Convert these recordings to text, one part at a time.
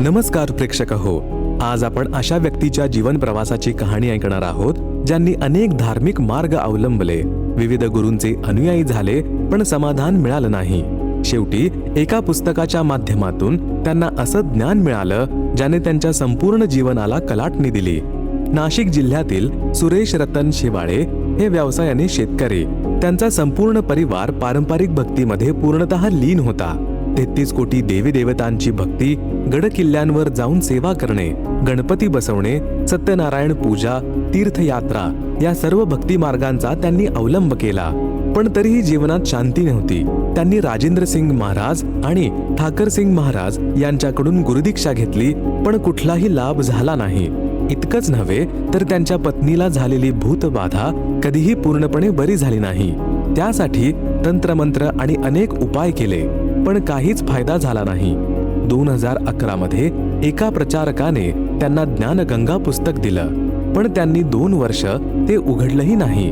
नमस्कार प्रेक्षक हो, आज आपण अशा व्यक्तीच्या जीवन प्रवासाची कहाणी ऐकणार आहोत ज्यांनी अनेक धार्मिक मार्ग अवलंबले, विविध गुरूंचे अनुयायी झाले, पण समाधान मिळालं नाही. शेवटी एका पुस्तकाच्या माध्यमातून त्यांना असं ज्ञान मिळालं ज्याने त्यांच्या संपूर्ण जीवनाला कलाटणी दिली. नाशिक जिल्ह्यातील सुरेश रतन शेवाळे हे व्यवसायाने शेतकरी. त्यांचा संपूर्ण परिवार पारंपरिक भक्तीमध्ये पूर्णतः लीन होता. 33 कोटी देवी देवतांची भक्ती, गड किल्ल्यांवर जाऊन सेवा करणे, गणपती बसवणे, सत्यनारायण पूजा, तीर्थयात्रा या सर्व भक्ती मार्गांचा त्यांनी अवलंब केला. पण तरीही जीवनात शांती नव्हती. त्यांनी राजेंद्र सिंग महाराज आणि ठाकर सिंग महाराज यांच्याकडून गुरुदीक्षा घेतली, पण कुठलाही लाभ झाला नाही. इतकंच नव्हे तर त्यांच्या पत्नीला झालेली भूतबाधा कधीही पूर्णपणे बरी झाली नाही. त्यासाठी तंत्रमंत्र आणि अनेक उपाय केले, पण काहीच फायदा झाला नाही. 2011 मध्ये एका प्रचारकाने त्यांना ज्ञानगंगा पुस्तक दिलं, पण त्यांनी 2 वर्ष ते उघडलंही नाही.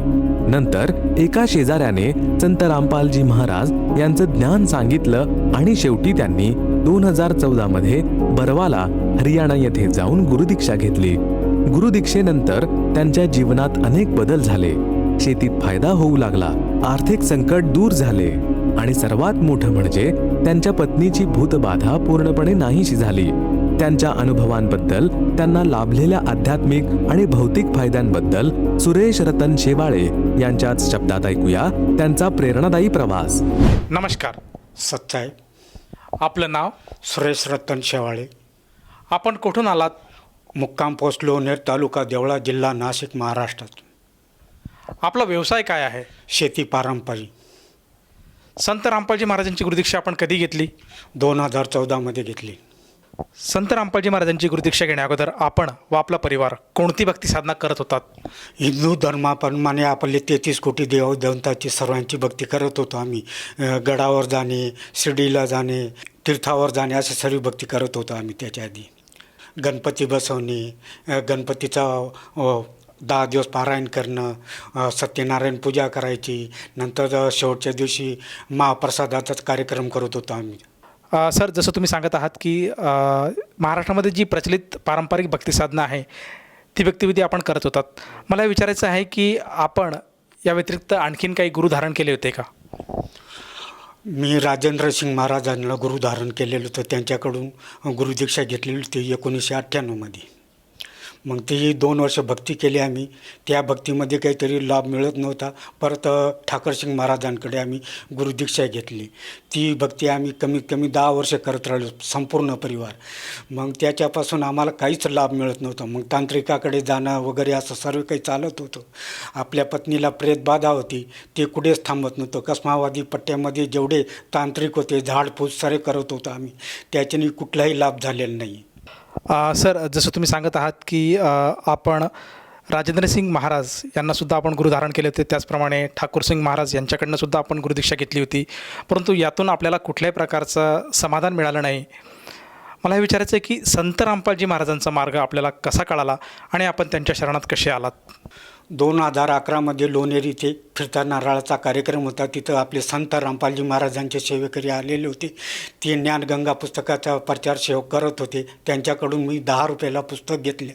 नंतर एका शेजाऱ्याने संत रामपालजी महाराज यांचं ज्ञान सांगितलं आणि शेवटी त्यांनी 2014 मध्ये बरवाला हरियाणा येथे जाऊन गुरुदीक्षा घेतली. गुरुदीक्षेनंतर त्यांच्या जीवनात अनेक बदल झाले. शेतीत फायदा होऊ लागला, आर्थिक संकट दूर झाले आणि सर्वात मोठं म्हणजे त्यांच्या पत्नीची भूतबाधा पूर्णपणे नाहीशी झाली. त्यांच्या अनुभवांबद्दल, त्यांना लाभलेल्या आध्यात्मिक आणि भौतिक फायद्यांबद्दल सुरेश रतन शेवाळे यांच्याच शब्दात ऐकूया त्यांचा प्रेरणादायी प्रवास. नमस्कार. सच्चाई. आपलं नाव? सुरेश रतन शेवाळे. आपण कुठून आलात? मुक्काम पोस्ट लोणेर, तालुका देवळा, जिल्हा नाशिक, महाराष्ट्रात. आपला व्यवसाय काय आहे? शेती पारंपरिक. संत रामपालजी महाराजांची गुरुदीक्षा आपण कधी घेतली? 2014 मध्ये घेतली. संत रामपालजी महाराजांची गुरुदीक्षा घेण्या अगोदर आपण व आपला परिवार कोणती भक्ती साधना करत होतात? हिंदू धर्माप्रमाणे आपले 33 कोटी देवदेवतांची सर्वांची भक्ती करत होतो आम्ही. गडावर जाणे, शिर्डीला जाणे, तीर्थावर जाणे अशी सर्व भक्ती करत होतो आम्ही. त्याच्या आधी गणपती बसवणे, गणपतीचा 10 दिवस पारायण करणं, सत्यनारायण पूजा करायची, नंतर शेवटच्या दिवशी महाप्रसादाचाच कार्यक्रम करत होतो आम्ही. सर, जसं तुम्ही सांगत आहात की महाराष्ट्रामध्ये जी प्रचलित पारंपरिक भक्ती साधना आहे ती भक्तिविधी आपण करत होतात. मला विचारायचं आहे की आपण या व्यतिरिक्त आणखीन काही गुरु धारण केले होते का? मी राजेंद्र सिंग महाराजांना गुरु धारण केलेलं होतं. त्यांच्याकडून गुरुदीक्षा घेतलेली होती 1998 मध्ये. मग ती 2 वर्ष भक्ती केली आम्ही. त्या भक्तीमध्ये काहीतरी लाभ मिळत नव्हता. परत ठाकरसिंग महाराजांकडे आम्ही गुरुदीक्षा घेतली. ती भक्ती आम्ही कमीत कमी 10 वर्ष करत राहिलो, संपूर्ण परिवार. मग त्याच्यापासून आम्हाला काहीच लाभ मिळत नव्हता. मग तांत्रिकाकडे जाणं वगैरे असं सर्व काही चालत होतं. आपल्या पत्नीला प्रेतबाधा होती, ते कुठेच थांबत नव्हतं. कसमावादी पट्ट्यामध्ये जेवढे तांत्रिक होते, झाडफूस सारे करत होतो आम्ही. त्याच्याने कुठलाही लाभ झालेला नाही. सर, जसं तुम्ही सांगत आहात की आपण राजेंद्र सिंग महाराज यांनासुद्धा आपण गुरु धारण केले होते, त्याचप्रमाणे ठाकूर सिंग महाराज यांच्याकडनं सुद्धा आपण गुरुदीक्षा घेतली होती, परंतु यातून आपल्याला कुठल्याही प्रकारचं समाधान मिळालं नाही. मला हे विचारायचं आहे की संत रामपालजी महाराजांचा मार्ग आपल्याला कसा कळाला आणि आपण त्यांच्या शरणात कसे आलात? 2011 मध्ये लोणेर इथे फिरता नारळाचा कार्यक्रम होता. तिथं आपले संत रामपालजी महाराजांचे सेवेकरी आलेले होते. ते ज्ञानगंगा पुस्तकाचा प्रचार सेवक करत होते. त्यांच्याकडून मी 10 रुपयाला पुस्तक घेतलं.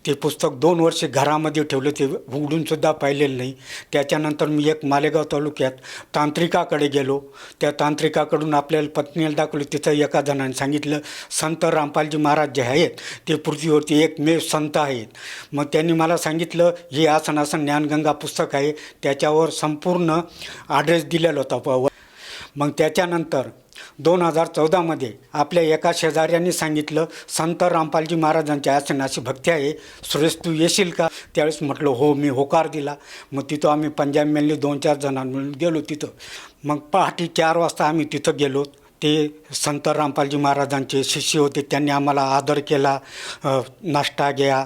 ते पुस्तक 2 वर्ष घरामध्ये ठेवलं. ते उघडूनसुद्धा पाहिलेलं नाही. त्याच्यानंतर मी एक मालेगाव तालुक्यात तांत्रिकाकडे गेलो. त्या तांत्रिकाकडून आपल्याला पत्नीला दाखवलं. तिथं एका जणाने सांगितलं संत रामपालजी महाराज जे आहेत ते पृथ्वीवरती एकमेव संत आहेत. मग त्यांनी मला सांगितलं हे असं ज्ञानगंगा पुस्तक आहे, त्याच्यावर संपूर्ण ॲड्रेस दिलेला होता. मग त्याच्यानंतर 2014 मध्ये आपल्या एका शेजाऱ्यांनी सांगितलं संत रामपालजी महाराजांची अशी भक्ती आहे, सुरेश तू येशील का? त्यावेळेस म्हटलं हो. मी होकार दिला. मग तिथं आम्ही पंजाब मेनली 2-4 जणां मिळून गेलो तिथं. मग पहाटे 4 वाजता आम्ही तिथं गेलो. ते संत रामपालजी महाराजांचे शिष्य होते. त्यांनी आम्हाला आदर केला. नाश्ता घ्या,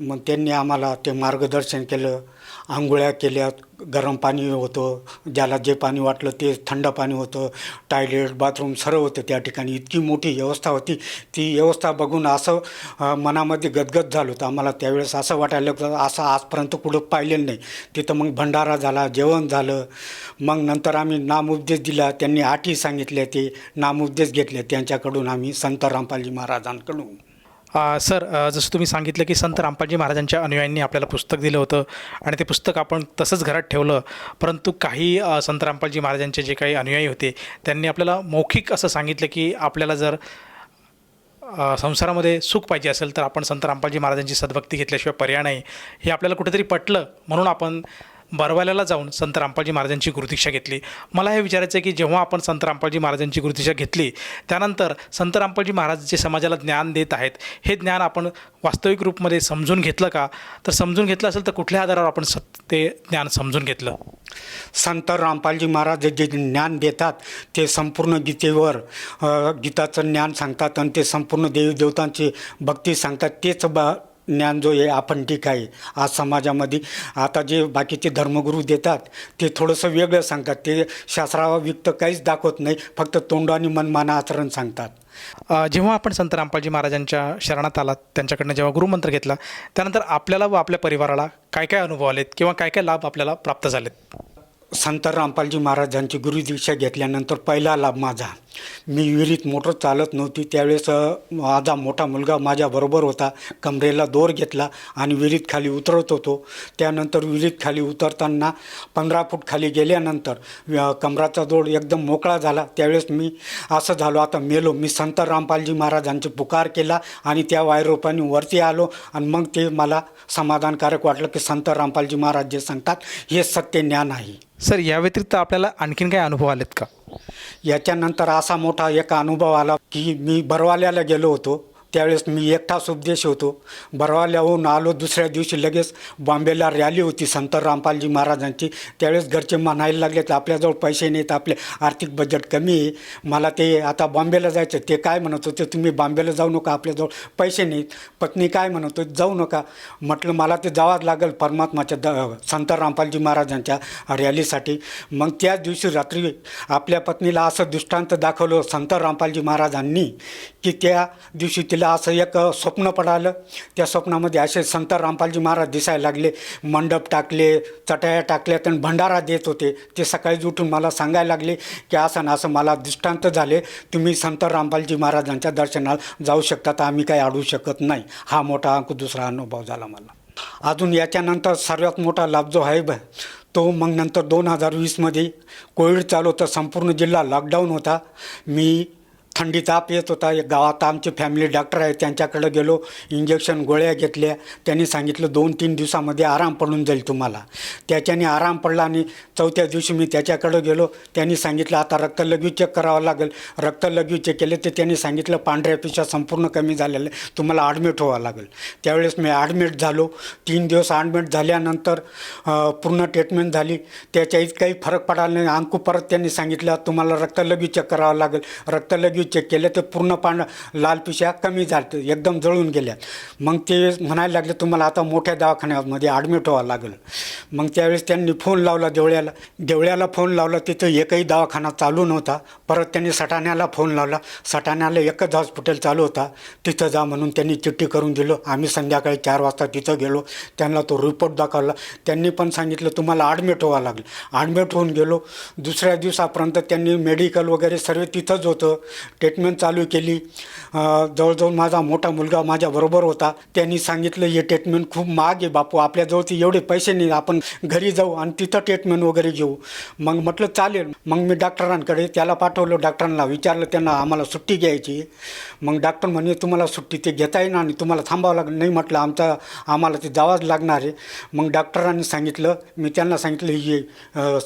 मग त्यांनी आम्हाला ते मार्गदर्शन केलं, आंघोळ्या केल्या, गरम पाणी होतं, ज्याला जे पाणी वाटलं ते, थंड पाणी होतं, टॉयलेट बाथरूम सर्व होतं त्या ठिकाणी. इतकी मोठी व्यवस्था होती. ती व्यवस्था बघून असं मनामध्ये गदगद झालं होतं आम्हाला. त्यावेळेस असं वाटायला लागलं असं आजपर्यंत कुठं पाहिलेलं नाही. तिथं मग भंडारा झाला, जेवण झालं. मग नंतर आम्ही नामउपदेश दिला. त्यांनी अटी सांगितले, ते नामउपदेश घेतले त्यांच्याकडून आम्ही, संत रामपालजी महाराजांकडून. सर, जसं तुम्ही सांगितलं की संत रामपालजी महाराजांच्या अनुयायांनी आपल्याला पुस्तक दिलं होतं आणि ते पुस्तक आपण तसंच घरात ठेवलं. परंतु काही संत रामपालजी महाराजांचे जे काही अनुयायी होते त्यांनी आपल्याला मौखिक असं सांगितलं की आपल्याला जर संसारामध्ये सुख पाहिजे असेल तर आपण संत रामपालजी महाराजांची सद्भक्ती घेतल्याशिवाय पर्याय नाही. हे आपल्याला कुठेतरी पटलं, म्हणून आपण बरवाल्याला जाऊन संत रामपालजी महाराजांची गुरुदीक्षा घेतली. मला हे विचारायचं आहे की जेव्हा आपण संत रामपालजी महाराजांची गुरुदीक्षा घेतली त्यानंतर संत रामपालजी महाराज जे समाजाला ज्ञान देत आहेत, हे ज्ञान आपण वास्तविक रूपमध्ये समजून घेतलं का? तर समजून घेतलं असेल तर कुठल्या आधारावर आपण ते ज्ञान समजून घेतलं? संत रामपालजी महाराज जे ज्ञान देतात ते संपूर्ण गीतेवर गीताचं ज्ञान सांगतात आणि ते संपूर्ण देवी देवतांची भक्ती सांगतात. तेच ज्ञान जो आहे अखंडित आहे आज समाजामध्ये. आता जे बाकीचे धर्मगुरू देतात ते थोडंसं वेगळं सांगतात. ते शास्त्राव्यक्त काहीच दाखवत नाही, फक्त तोंडाने मनमाना आचरण सांगतात. जेव्हा आपण संत रामपालजी महाराजांच्या शरणात आलात, त्यांच्याकडनं जेव्हा गुरुमंत्र घेतला, त्यानंतर आपल्याला व आपल्या परिवाराला काय काय अनुभव आलेत किंवा काय काय लाभ आपल्याला प्राप्त झालेत? संत रामपालजी महाराजांची गुरुदीक्षा घेतल्यानंतर पहिला लाभ माझा, मी विहिरीत मोटर चालत नव्हती त्यावेळेस माझा मोठा मुलगा माझ्याबरोबर होता. कमरेला दोर घेतला आणि विहिरीत खाली उतरत होतो. त्यानंतर विहिरीत खाली उतरताना 15 फूट खाली गेल्यानंतर कमराचा दोर एकदम मोकळा झाला. त्यावेळेस मी असं झालो आता मेलो. मी संत रामपालजी महाराजांचे पुकार केला आणि त्या वायरोपाने वरती आलो आणि मग ते मला समाधानकारक वाटलं की संत रामपालजी महाराज जे सांगतात हे सत्य ज्ञान आहे. सर, या व्यतिरिक्त आपल्याला आणखीन काय अनुभव आलेत का? याच्यानंतर असा मोठा एक अनुभव आला की मी बरवाल्याला गेलो होतो. त्यावेळेस मी एकटाच उपदेश होतो. बरवाल्याहून आलो, दुसऱ्या दिवशी लगेच बॉम्बेला रॅली होती संत रामपालजी महाराजांची. त्यावेळेस घरचे म्हणायला लागले तर आपल्याजवळ पैसे नाहीत, आपले आर्थिक बजेट कमी आहे, मला ते आता बॉम्बेला जायचं. ते काय म्हणत होते, तुम्ही बॉम्बेला जाऊ नका, आपल्याजवळ पैसे नाहीत. पत्नी काय म्हणत होती, जाऊ नका. म्हटलं मला ते जावंच लागेल परमात्माच्या संत रामपालजी महाराजांच्या रॅलीसाठी. मग त्याच दिवशी रात्री आपल्या पत्नीला असं दृष्टांत दाखवलं संत रामपालजी महाराजांनी की त्या दिवशी तिला असं एक स्वप्न पडालं. त्या स्वप्नामध्ये असे संत रामपालजी महाराज दिसायला लागले, मंडप टाकले, चटाया टाकल्यात आणि भंडारा देत होते. ते सकाळी उठून मला सांगायला लागले की असं ना असं मला दृष्टांत झाले, तुम्ही संत रामपालजी महाराजांच्या दर्शनाला जाऊ शकता, तर आम्ही काही अडवू शकत नाही. हा मोठा दुसरा अनुभव झाला मला. अजून याच्यानंतर सर्वात मोठा लाभ जो आहे तो मग नंतर 2020मध्ये कोविड चालू होतं, संपूर्ण जिल्हा लॉकडाऊन होता. मी थंडी ताप येत होता. एक गावात आमचे फॅमिली डॉक्टर आहे, त्यांच्याकडे गेलो, इंजेक्शन गोळ्या घेतल्या. त्यांनी सांगितलं 2-3 दिवसामध्ये आराम पडून जाईल तुम्हाला. त्याच्याने आराम पडला आणि 4थ्या दिवशी मी त्याच्याकडे गेलो. त्यांनी सांगितलं आता रक्तलघवी चेक करावं लागेल. रक्तलघवी चेक केले तर त्यांनी सांगितलं पांढऱ्या पिशा संपूर्ण कमी झालेलं आहे, तुम्हाला ॲडमिट व्हावं लागेल. त्यावेळेस मी ॲडमिट झालो. 3 दिवस ॲडमिट झाल्यानंतर पूर्ण ट्रीटमेंट झाली. त्याच्यात काही फरक पडाला नाही. आणखी परत त्यांनी सांगितलं तुम्हाला रक्तलघवी चेक करावं लागेल. रक्तलघवी चेक केलं तर पूर्ण लाल पिशा कमी झाल्या, एकदम जळून गेल्या. मग ते म्हणायला लागले तुम्हाला आता मोठ्या दवाखान्यामध्ये ॲडमिट व्हावं लागेल. मग त्यावेळेस त्यांनी फोन लावला देवळ्याला फोन लावला. तिथं एकही दवाखाना चालू नव्हता. परत त्यांनी सटाण्याला फोन लावला. सटाण्याला एकच हॉस्पिटल चालू होता, तिथं जा म्हणून त्यांनी चिठ्ठी करून दिलं. आम्ही संध्याकाळी 4 वाजता तिथं गेलो. त्यांना तो रिपोर्ट दाखवला. त्यांनी पण सांगितलं तुम्हाला ॲडमिट व्हावं लागेल. ॲडमिट होऊन गेलो. दुसऱ्या दिवसापर्यंत त्यांनी मेडिकल वगैरे सर्व तिथंच होतं. ट्रीटमेंट चालू केली. जवळजवळ माझा मोठा मुलगा माझ्याबरोबर होता. त्यांनी सांगितलं हे ट्रीटमेंट खूप महाग आहे बापू, आपल्याजवळ एवढे पैसे नाही, आपण घरी जाऊ आणि तिथं ट्रीटमेंट वगैरे घेऊ. मग म्हटलं चालेल. मग मी डॉक्टरांकडे त्याला पाठवलं. डॉक्टरांना विचारलं, त्यांना आम्हाला सुट्टी घ्यायची. मग डॉक्टर म्हणे तुम्हाला सुट्टी ते घेता येईना आणि तुम्हाला थांबावं लागेल. नाही म्हटलं आम्हाला ते जावंच लागणार आहे. मग डॉक्टरांनी सांगितलं, मी त्यांना सांगितलं ही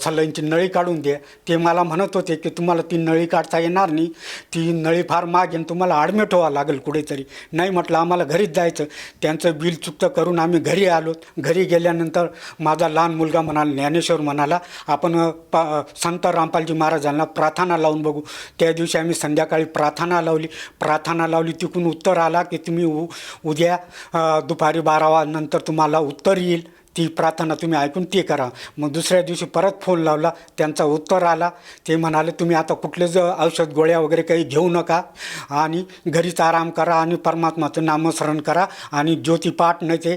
सलाईनची नळी काढून दे. ते मला म्हणत होते की तुम्हाला ती नळी काढता येणार नाही, ती ती नळी फार महाग आहे, तुम्हाला ॲडमिट व्हावं लागेल कुठेतरी. नाही म्हटलं आम्हाला घरीच जायचं. त्यांचं बिल चुकतं करून आम्ही घरी आलो. घरी गेल्यानंतर माझा लहान मुलगा म्हणाला, ज्ञानेश्वर म्हणाला, आपण संत रामपालजी महाराजांना प्रार्थना लावून बघू. त्या दिवशी आम्ही संध्याकाळी प्रार्थना लावली. तिकडून उत्तर आला की तुम्ही उद्या दुपारी 12 नंतर तुम्हाला उत्तर येईल. ती प्रार्थना तुम्ही ऐकून ते करा. मग दुसऱ्या दिवशी परत फोन लावला, त्यांचा उत्तर आला. ते म्हणाले तुम्ही आता कुठलेच औषध गोळ्या वगैरे काही घेऊ नका आणि घरीच आराम करा आणि परमात्माचं नामस्मरण करा आणि ज्योतिपाठ नाही ते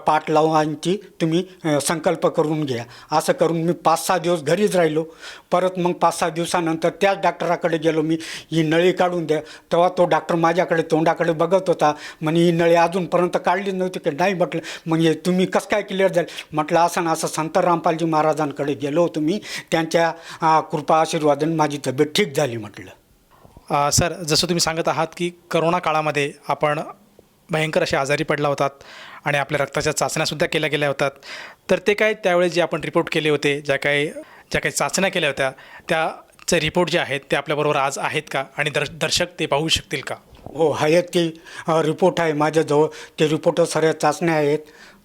पाठ लावून तुम्ही संकल्प करून घ्या. असं करून मी 5-6 दिवस घरीच राहिलो. परत मग 5-6 दिवसानंतर त्याच डॉक्टराकडे गेलो. मी ही नळी काढून द्या. तेव्हा तो डॉक्टर माझ्याकडे तोंडाकडे बघत होता. म्हणे ही नळी अजूनपर्यंत काढली नव्हती की नाही. म्हटलं म्हणजे तुम्ही कसं काय क्लिअर झालं. म्हटलं असं संत रामपालजी महाराजांकडे गेलो होतो मी. त्यांच्या कृपा आशीर्वादाने माझी तब्येत ठीक झाली म्हटलं. सर, जसं तुम्ही सांगत आहात की करोना काळामध्ये आपण भयंकर असे आजारी पडला होतात आणि आपल्या रक्ताच्या चाचण्यासुद्धा केल्या गेल्या होतात. तर ते काय त्यावेळेस जे आपण रिपोर्ट केले होते, ज्या काही चाचण्या केल्या होत्या, त्याचे रिपोर्ट जे आहेत ते आपल्याबरोबर आज आहेत का आणि दर्शक ते पाहू शकतील का? हो आहेत. ते रिपोर्ट आहे माझ्याजवळ. ते रिपोर्ट सर्व चाचण्या आहेत,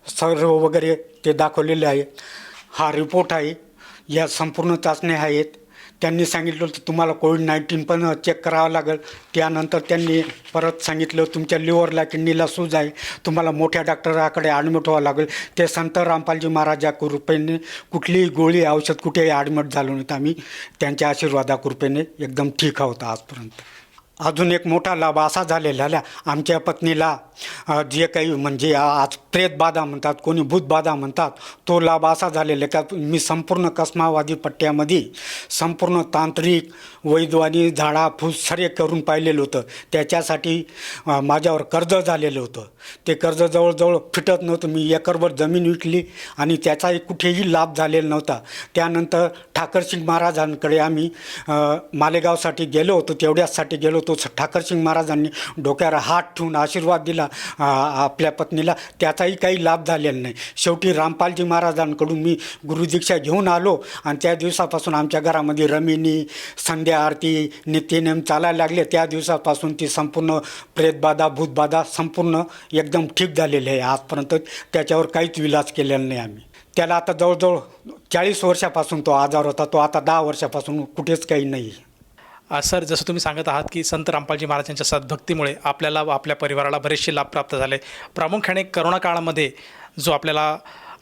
सर्व वगैरे ते दाखवलेले आहेत. हा रिपोर्ट आहे. या संपूर्ण चाचण्या आहेत. त्यांनी सांगितलं होतं तुम्हाला कोविड-19 पण चेक करावं लागेल. त्यानंतर त्यांनी परत सांगितलं तुमच्या लिव्हरला किडनीला सूज आहे, तुम्हाला मोठ्या डॉक्टराकडे ॲडमिट व्हावं लागेल. ते संत रामपालजी महाराजा कृपेने कुठलीही गोळी औषध कुठेही ॲडमिट झालो नाहीत. आम्ही त्यांच्या आशीर्वादाकृपेने एकदम ठीक आहोत आजपर्यंत. अजून एक मोठा लाभ असा झालेला, आमच्या पत्नीला जे काही म्हणजे आज प्रेतबाधा म्हणतात, कोणी भूतबाधा म्हणतात, तो लाभ असा झालेला का मी संपूर्ण कसमावादी पट्ट्यामध्ये संपूर्ण तांत्रिक वैद्वानी झाडाफूस सर्व करून पाहिलेलं होतं. त्याच्यासाठी माझ्यावर कर्ज झालेलं होतं. ते कर्ज जवळजवळ फिटत नव्हतं. मी एकरभर जमीन विकली आणि त्याचाही कुठेही लाभ झालेला नव्हता. त्यानंतर ठाकरसिंग महाराजांकडे आम्ही मालेगावसाठी गेलो होतो. तेवढ्याचसाठी गेलो होतो. ठाकरसिंग महाराजांनी डोक्यावर हात ठेवून आशीर्वाद दिला आपल्या पत्नीला. त्याचाही काही लाभ झालेला नाही. शेवटी रामपालजी महाराजांकडून मी गुरुदीक्षा घेऊन आलो आणि त्या दिवसापासून आमच्या घरामध्ये रमिनी, संध्या आरती, नित्यनेम चालायला लागले. त्या दिवसापासून ती संपूर्ण प्रेतबाधा भूतबाधा संपूर्ण एकदम ठीक झालेली आहे. आजपर्यंत त्याच्यावर काहीच विलाज केलेला नाही आम्ही. त्याला आता जवळजवळ 40 वर्षापासून तो आजार होता. तो आता 10 वर्षापासून कुठेच काही नाही. सर, जसं तुम्ही सांगत आहात की संत रामपालजी महाराजांच्या सद्भक्तीमुळे आपल्याला व आपल्या परिवाराला बरेचसे लाभ प्राप्त झाले. प्रामुख्याने करोना काळामध्ये जो आपल्याला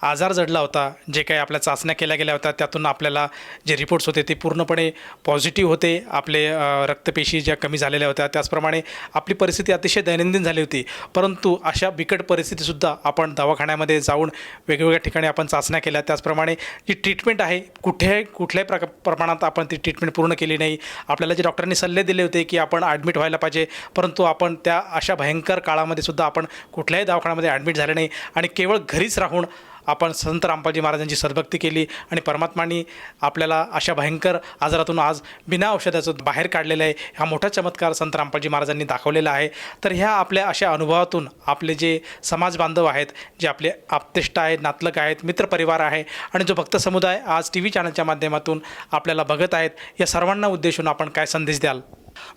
आजार जडला होता, जे काही आपल्या चाचण्या केल्या गेल्या होत्या, त्यातून आपल्याला जे रिपोर्ट्स होते ते पूर्णपणे पॉझिटिव्ह होते. आपले रक्तपेशी ज्या कमी झालेल्या होत्या, त्याचप्रमाणे आपली परिस्थिती अतिशय दैनंदिन झाली होती. परंतु अशा बिकट परिस्थितीसुद्धा आपण दवाखान्यामध्ये जाऊन वेगवेगळ्या ठिकाणी आपण चाचण्या केल्या. त्याचप्रमाणे जी ट्रीटमेंट आहे कुठल्याही प्रमाणात आपण ती ट्रीटमेंट पूर्ण केली नाही. आपल्याला जे डॉक्टरांनी सल्ले दिले होते की आपण ॲडमिट व्हायला पाहिजे, परंतु आपण त्या अशा भयंकर काळामध्ये सुद्धा आपण कुठल्याही दवाखान्यामध्ये ॲडमिट झाले नाही आणि केवळ घरीच राहून आपण संत रामपालजी महाराजांची सद्भक्ती केली आणि परमात्माने आपल्याला अशा भयंकर आजारातून आज बिना औषधाचं बाहेर काढलेलं आहे. हा मोठा चमत्कार संत रामपालजी महाराजांनी दाखवलेला आहे. तर ह्या आपल्या अशा अनुभवातून आपले जे समाज बांधव आहेत, जे आपले आप्तेष्ट आहेत, नातलग आहेत, मित्रपरिवार आहे आणि जो भक्त समुदाय आज TV चॅनलच्या माध्यमातून आपल्याला बघत आहेत, या सर्वांना उद्देशून आपण काय संदेश द्याल?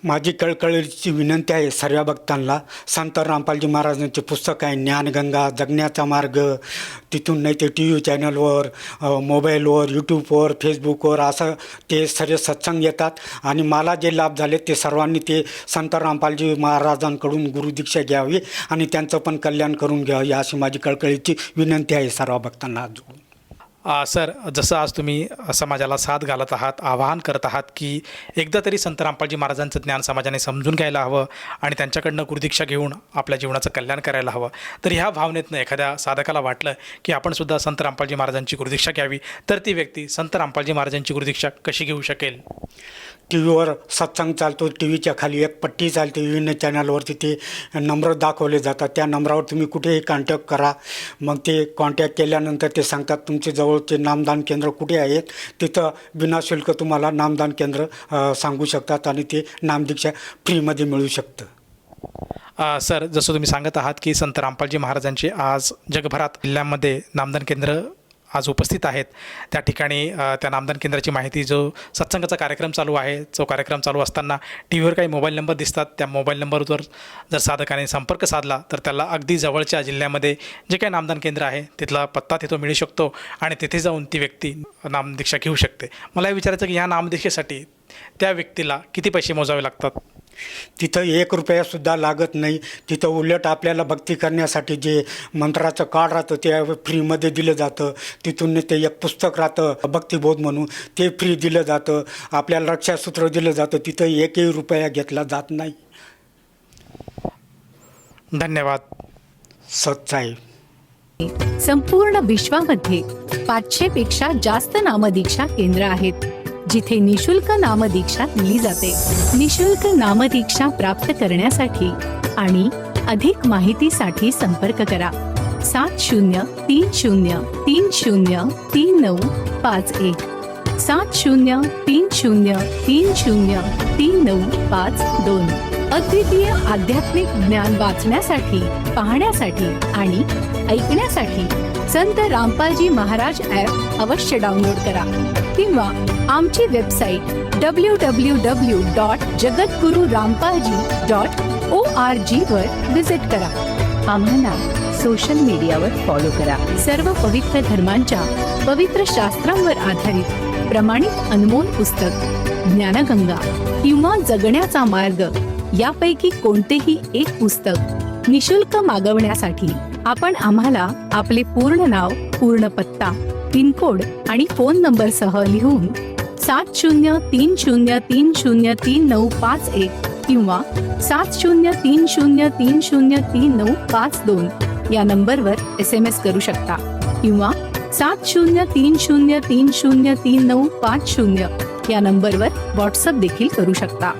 माझी कळकळीची विनंती आहे सर्व भक्तांना. संत रामपालजी महाराजांचे पुस्तक आहे ज्ञानगंगा, जगण्याचा मार्ग. तिथून नाही ते TV चॅनलवर, मोबाईलवर, यूट्यूबवर, फेसबुकवर असं ते सर्व सत्संग येतात आणि मला जे लाभ झाले ते सर्वांनी ते संत रामपालजी महाराजांकडून गुरुदीक्षा घ्यावी आणि त्यांचं पण कल्याण करून घ्यावी अशी माझी कळकळीची विनंती आहे सर्व भक्तांना. सर, जसं आज तुम्ही समाजाला साथ घालत आहात, आवाहन करत आहात की एकदा तरी संत रामपालजी महाराजांचं ज्ञान समाजाने समजून घ्यायला हवं आणि त्यांच्याकडनं गुरुदीक्षा घेऊन आपल्या जीवनाचं कल्याण करायला हवं, तर ह्या भावनेतनं एखाद्या साधकाला वाटलं की आपणसुद्धा संत रामपालजी महाराजांची गुरुदीक्षा घ्यावी, तर ती व्यक्ती संत रामपालजी महाराजांची गुरुदीक्षा कशी घेऊ शकेल? TV वर सत्संग चालतो. TVच्या खाली एक पट्टी चालते. विविध चॅनलवरती ते नंबर दाखवले जातात. त्या नंबरावर तुम्ही कुठेही कॉन्टॅक्ट करा. मग ते कॉन्टॅक्ट केल्यानंतर ते सांगतात तुमचे जवळचे नामदान केंद्र कुठे आहेत. तिथं विनाशुल्क तुम्हाला नामदान केंद्र सांगू शकतात आणि ते नामदीक्षा फ्रीमध्ये मिळू शकतं. सर, जसं तुम्ही सांगत आहात की संत रामपालजी महाराजांचे आज जगभरात जिल्ह्यामध्ये नामदान केंद्र आज उपस्थित आहेत. त्या ठिकाणी त्या नामदान केंद्राची माहिती, जो सत्संगाचा कार्यक्रम चालू आहे, जो कार्यक्रम चालू असताना टी व्हीवर काही मोबाईल नंबर दिसतात. त्या मोबाईल नंबरवर जर साधकाने संपर्क साधला तर त्याला अगदी जवळच्या जिल्ह्यामध्ये जे काही नामदान केंद्र आहे तिथला पत्ता तिथं मिळू शकतो आणि तिथे जाऊन ती व्यक्ती नामदीक्षा घेऊ शकते. मला हे विचारायचं की ह्या नामदीक्षेसाठी त्या व्यक्तीला किती पैसे मोजावे लागतात? तिथं 1 रुपयासुद्धा लागत नाही. तिथं उलट आपल्याला भक्ती करण्यासाठी जे मंत्राचं कार्ड राहतं ते फ्रीमध्ये दिलं जातं. तिथून ते एक पुस्तक राहतं भक्तिबोध म्हणून, ते फ्री दिलं जातं. आपल्याला रक्षासूत्र दिलं जातं. तिथं 1ही रुपया घेतला जात नाही. धन्यवाद. सच्चाई. संपूर्ण विश्वामध्ये 500 पेक्षा जास्त नामदीक्षा केंद्र आहेत जिथे निशुल्क नामदीक्षा दिली जाते. निशुल्क नामदीक्षा प्राप्त करण्यासाठी आणि अधिक माहितीसाठी संपर्क करा 7030303951 7030303952. अद्वितीय आध्यात्मिक ज्ञान वाचण्यासाठी, पाहण्यासाठी आणि ऐकण्यासाठी संत रामपालजी महाराज ॲप अवश्य डाउनलोड करा किंवा आमची वेबसाईट www.jagatgururampalji.org वर विजिट करा. आम्हाला सोशल मीडियावर फॉलो करा. सर्व पवित्र धर्मांच्या पवित्र शास्त्रांवर आधारित प्रमाणित अनमोल पुस्तक ज्ञानगंगा किंवा जगण्याचा मार्ग यापैकी कोणतेही एक पुस्तक निशुल्क मागवण्यासाठी आपण आम्हाला आपले पूर्ण नाव, पूर्ण पत्ता, पिनकोड आणि फोन नंबरसह लिहून 7030303951 किंवा 7030303952 या नंबरवर SMS करू शकता किंवा 7030303950 या नंबरवर व्हॉट्सअप देखील करू शकता.